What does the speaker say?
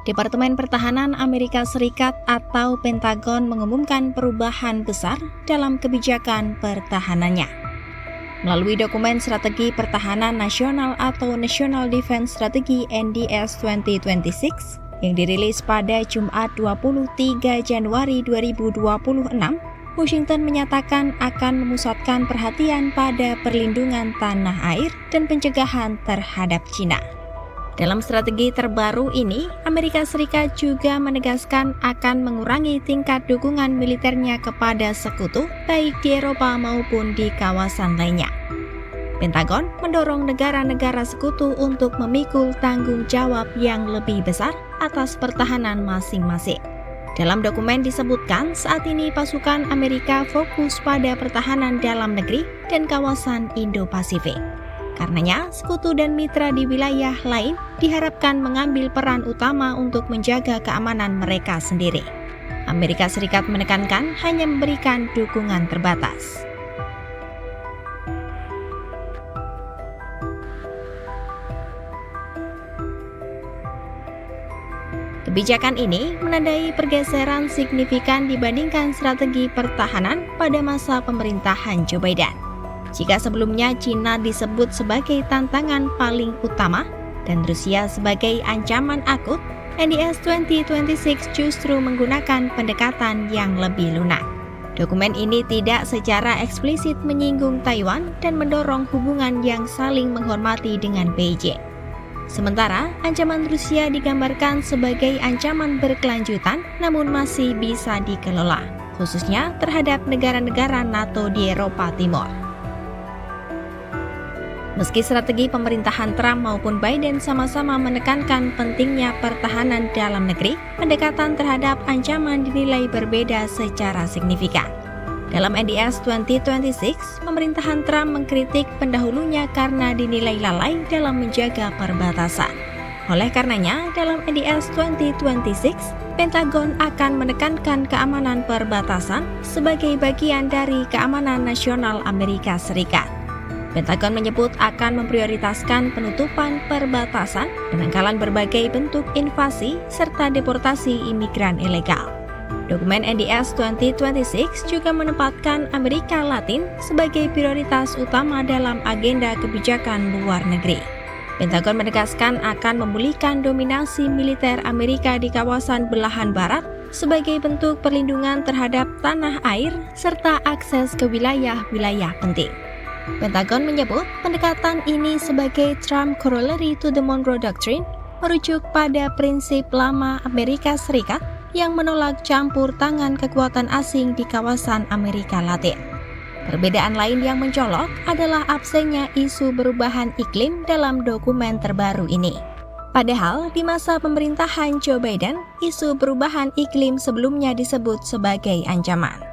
Departemen Pertahanan Amerika Serikat atau Pentagon mengumumkan perubahan besar dalam kebijakan pertahanannya. Melalui dokumen Strategi Pertahanan Nasional atau National Defense Strategy NDS 2026 yang dirilis pada Jumat 23 Januari 2026, Washington menyatakan akan memusatkan perhatian pada perlindungan tanah air dan pencegahan terhadap China. Dalam strategi terbaru ini, Amerika Serikat juga menegaskan akan mengurangi tingkat dukungan militernya kepada sekutu, baik di Eropa maupun di kawasan lainnya. Pentagon mendorong negara-negara sekutu untuk memikul tanggung jawab yang lebih besar atas pertahanan masing-masing. Dalam dokumen disebutkan saat ini pasukan Amerika fokus pada pertahanan dalam negeri dan kawasan Indo-Pasifik. Karenanya, sekutu dan mitra di wilayah lain diharapkan mengambil peran utama untuk menjaga keamanan mereka sendiri. Amerika Serikat menekankan hanya memberikan dukungan terbatas. Kebijakan ini menandai pergeseran signifikan dibandingkan strategi pertahanan pada masa pemerintahan Joe Biden. Jika sebelumnya China disebut sebagai tantangan paling utama dan Rusia sebagai ancaman akut, NDS 2026 justru menggunakan pendekatan yang lebih lunak. Dokumen ini tidak secara eksplisit menyinggung Taiwan dan mendorong hubungan yang saling menghormati dengan Beijing. Sementara, ancaman Rusia digambarkan sebagai ancaman berkelanjutan namun masih bisa dikelola, khususnya terhadap negara-negara NATO di Eropa Timur. Meski strategi pemerintahan Trump maupun Biden sama-sama menekankan pentingnya pertahanan dalam negeri, pendekatan terhadap ancaman dinilai berbeda secara signifikan. Dalam NDS 2026, pemerintahan Trump mengkritik pendahulunya karena dinilai lalai dalam menjaga perbatasan. Oleh karenanya, dalam NDS 2026, Pentagon akan menekankan keamanan perbatasan sebagai bagian dari keamanan nasional Amerika Serikat. Pentagon menyebut akan memprioritaskan penutupan perbatasan, penangkalan berbagai bentuk invasi, serta deportasi imigran ilegal. Dokumen NDS 2026 juga menempatkan Amerika Latin sebagai prioritas utama dalam agenda kebijakan luar negeri. Pentagon menegaskan akan memulihkan dominasi militer Amerika di kawasan belahan barat sebagai bentuk perlindungan terhadap tanah air serta akses ke wilayah-wilayah penting. Pentagon menyebut pendekatan ini sebagai Trump corollary to the Monroe Doctrine, merujuk pada prinsip lama Amerika Serikat yang menolak campur tangan kekuatan asing di kawasan Amerika Latin. Perbedaan lain yang mencolok adalah absennya isu perubahan iklim dalam dokumen terbaru ini. Padahal di masa pemerintahan Joe Biden, isu perubahan iklim sebelumnya disebut sebagai ancaman.